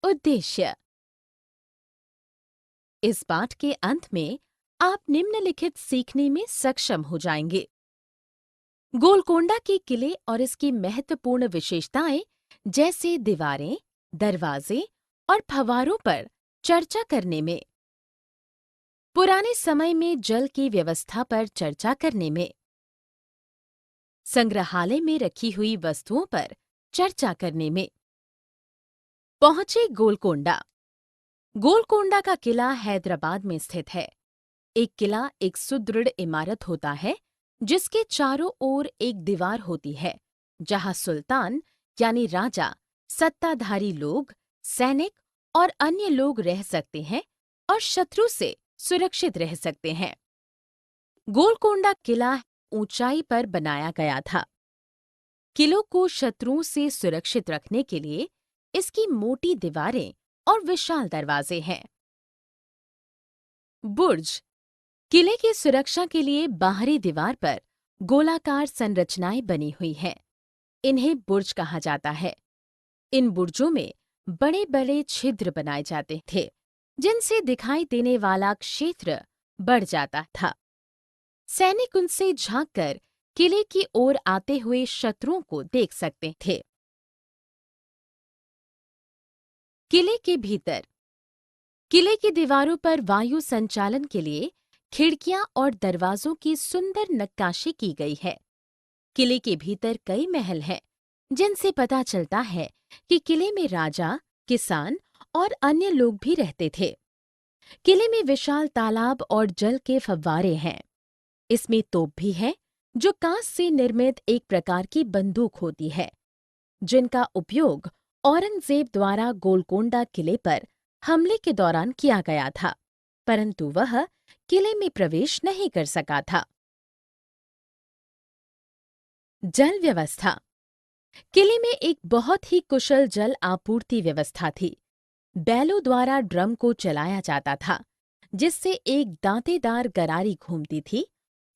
उद्देश्य। इस पाठ के अंत में आप निम्नलिखित सीखने में सक्षम हो जाएंगे। गोलकोंडा के किले और इसकी महत्वपूर्ण विशेषताएं जैसे दीवारें, दरवाजे और फव्वारों पर चर्चा करने में, पुराने समय में जल की व्यवस्था पर चर्चा करने में, संग्रहालय में रखी हुई वस्तुओं पर चर्चा करने में। पहुंचे गोलकोंडा। गोलकोंडा का किला हैदराबाद में स्थित है। एक किला एक सुदृढ़ इमारत होता है जिसके चारों ओर एक दीवार होती है जहां सुल्तान यानी राजा, सत्ताधारी लोग, सैनिक और अन्य लोग रह सकते हैं और शत्रु से सुरक्षित रह सकते हैं। गोलकोंडा किला ऊंचाई पर बनाया गया था। किलों को शत्रुओं से सुरक्षित रखने के लिए इसकी मोटी दीवारें और विशाल दरवाजे हैं। बुर्ज। किले की सुरक्षा के लिए बाहरी दीवार पर गोलाकार संरचनाएं बनी हुई हैं। इन्हें बुर्ज कहा जाता है। इन बुर्जों में बड़े बड़े छिद्र बनाए जाते थे जिनसे दिखाई देने वाला क्षेत्र बढ़ जाता था। सैनिक उनसे झांककर किले की ओर आते हुए शत्रुओं को देख सकते थे। किले के भीतर। किले की दीवारों पर वायु संचालन के लिए खिड़कियां और दरवाजों की सुंदर नक्काशी की गई है। किले के भीतर कई महल हैं, जिनसे पता चलता है कि किले में राजा, किसान और अन्य लोग भी रहते थे। किले में विशाल तालाब और जल के फव्वारे हैं। इसमें तोप भी है, जो कांच से निर्मित एक प्रकार की बंदूक होती है, जिनका उपयोग औरंगजेब द्वारा गोलकोंडा किले पर हमले के दौरान किया गया था, परंतु वह किले में प्रवेश नहीं कर सका था। जल व्यवस्था। किले में एक बहुत ही कुशल जल आपूर्ति व्यवस्था थी। बैलों द्वारा ड्रम को चलाया जाता था, जिससे एक दांतेदार गरारी घूमती थी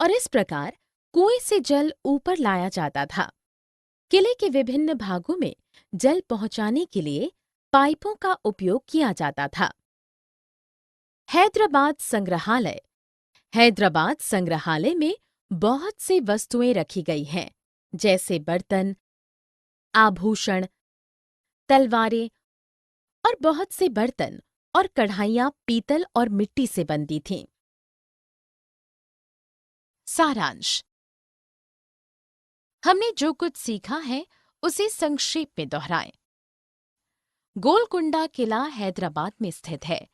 और इस प्रकार कुएं से जल ऊपर लाया जाता था। किले के विभिन्न भागों में जल पहुंचाने के लिए पाइपों का उपयोग किया जाता था। हैदराबाद संग्रहालय। हैदराबाद संग्रहालय में बहुत सी वस्तुएं रखी गई हैं, जैसे बर्तन, आभूषण, तलवारें और बहुत से बर्तन और कढ़ाइयां पीतल और मिट्टी से बनती थीं। सारांश। हमने जो कुछ सीखा है उसे संक्षेप में दोहराएं। गोलकुंडा किला हैदराबाद में स्थित है।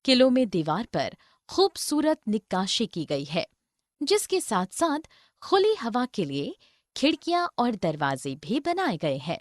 किलों में दीवार पर खूबसूरत नक्काशी की गई है, जिसके साथ साथ खुली हवा के लिए खिड़कियां और दरवाजे भी बनाए गए हैं।